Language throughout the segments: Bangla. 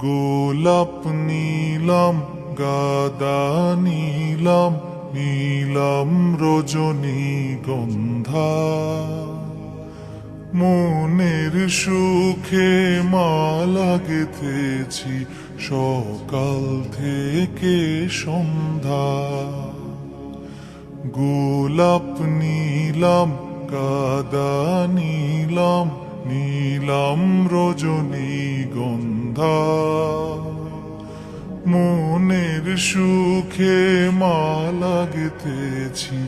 গোলাপ নীলাম গাদা নীলাম নীলাম রজনীগন্ধা মনের সুখে মালা গেঁথেছি সকাল থেকে সন্ধ্যা। গোলাপ নীলাম গাদা নীলাম নীলাম রজনীগন্ধা মনের সুখে মালা গেঁথেছি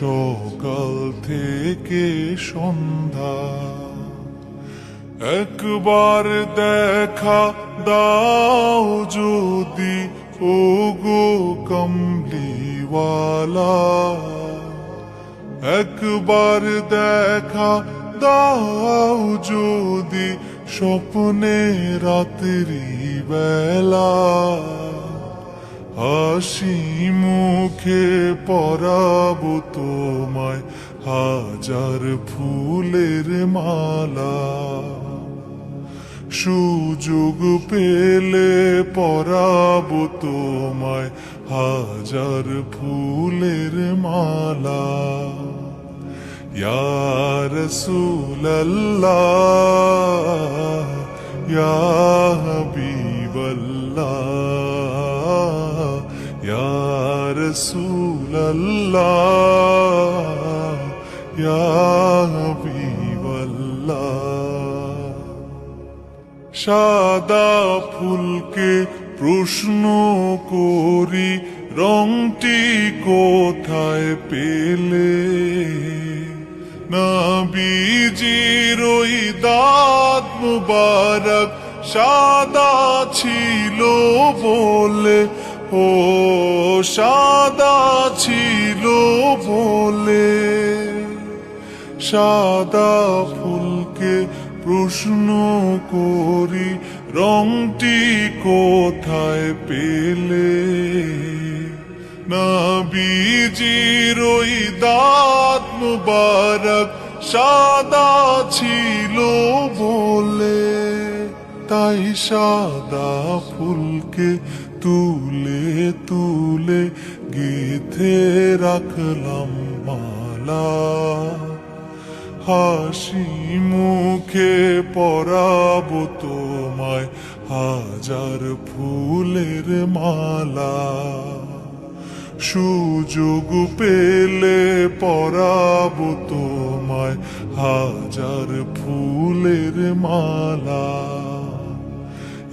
সকাল থেকে সন্ধ্যা। একবার দেখা দাও যদি ওগো কমলিওয়ালা, একবার দেখা দাও যদি স্বপ্নে রাত্রি বেলা, হাসি মুখে পরাবো তোমায় হাজার ফুলের মালা। সুযোগ পেলে পরাবো তোমায় হাজার ফুলের মালা। ইয়া রাসূলাল্লাহ ইয়া হাবিবাল্লাহ ইয়া রাসূলাল্লাহ ইয়া হাবিবাল্লাহ। সাদা ফুলকে প্রশ্ন করি রংটি কোথায় পেলে, নবীজির ওই দাঁত মুবারক সাদা ছিল বলে, ও সাদা ছিল বলে। সাদা ফুলকে প্রশ্ন করি রংটি কোথায় পেলে, নবীজির ওই দাঁত মুবারক সাদা ছিল বলে। তাই সাদা ফুলকে তুলে তুলে গেঁথে রাখলাম মালা, হাসি মুখে পরাবো তোমায় হাজার ফুলের মালা। সুযোগ পেলে পরাবো তোমায় হাজার ফুলের মালা।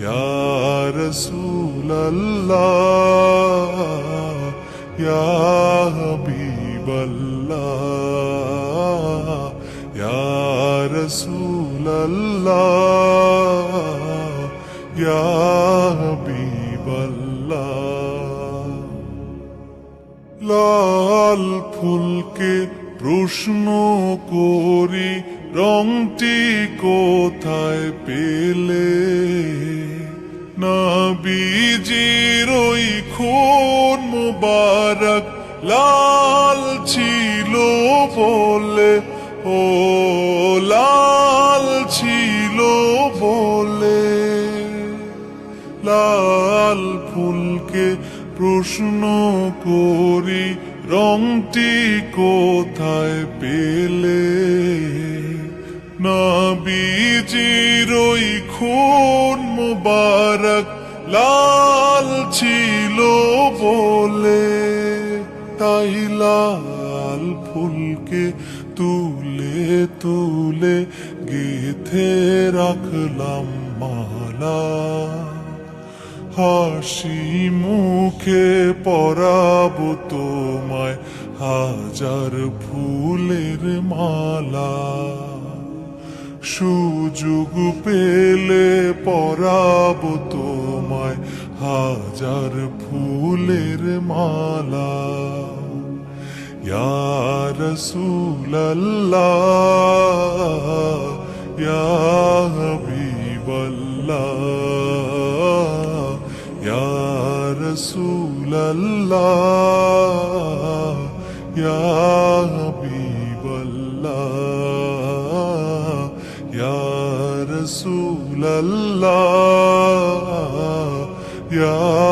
ইয়া রাসূলাল্লাহ ইয়া হাবিবাল্লাহ ইয়া রাসূলাল্লাহ ইয়া হাবিবাল্লাহ। লাল ফুলকে প্রশ্ন করি রংটি কোথায় পেলে, নবীজির ওই খুন মুবারক লাল ছিল বলে, ও লাল ছিল বলে। লাল ফুলকে প্রশ্ন করি রংটি কোথায় পেলে, নবীজির ওই খুন মুবারক লাল ছিল বলে। তাই লাল ফুলকে তুলে তুলে গেঁথে রাখলাম মালা, হাসি মুখে পরাবো তোমায় হাজার ফুলের মালা। সুযোগ পেলে পরাবো তোমায় হাজার ফুলের মালা। ইয়া রাসূলাল্লাহ ইয়া হাবিবাল্লাহ ইয়া রাসূলাল্লাহ ইয়া হাবিবাল্লাহ ইয়া রাসূলাল্লাহ ইয়া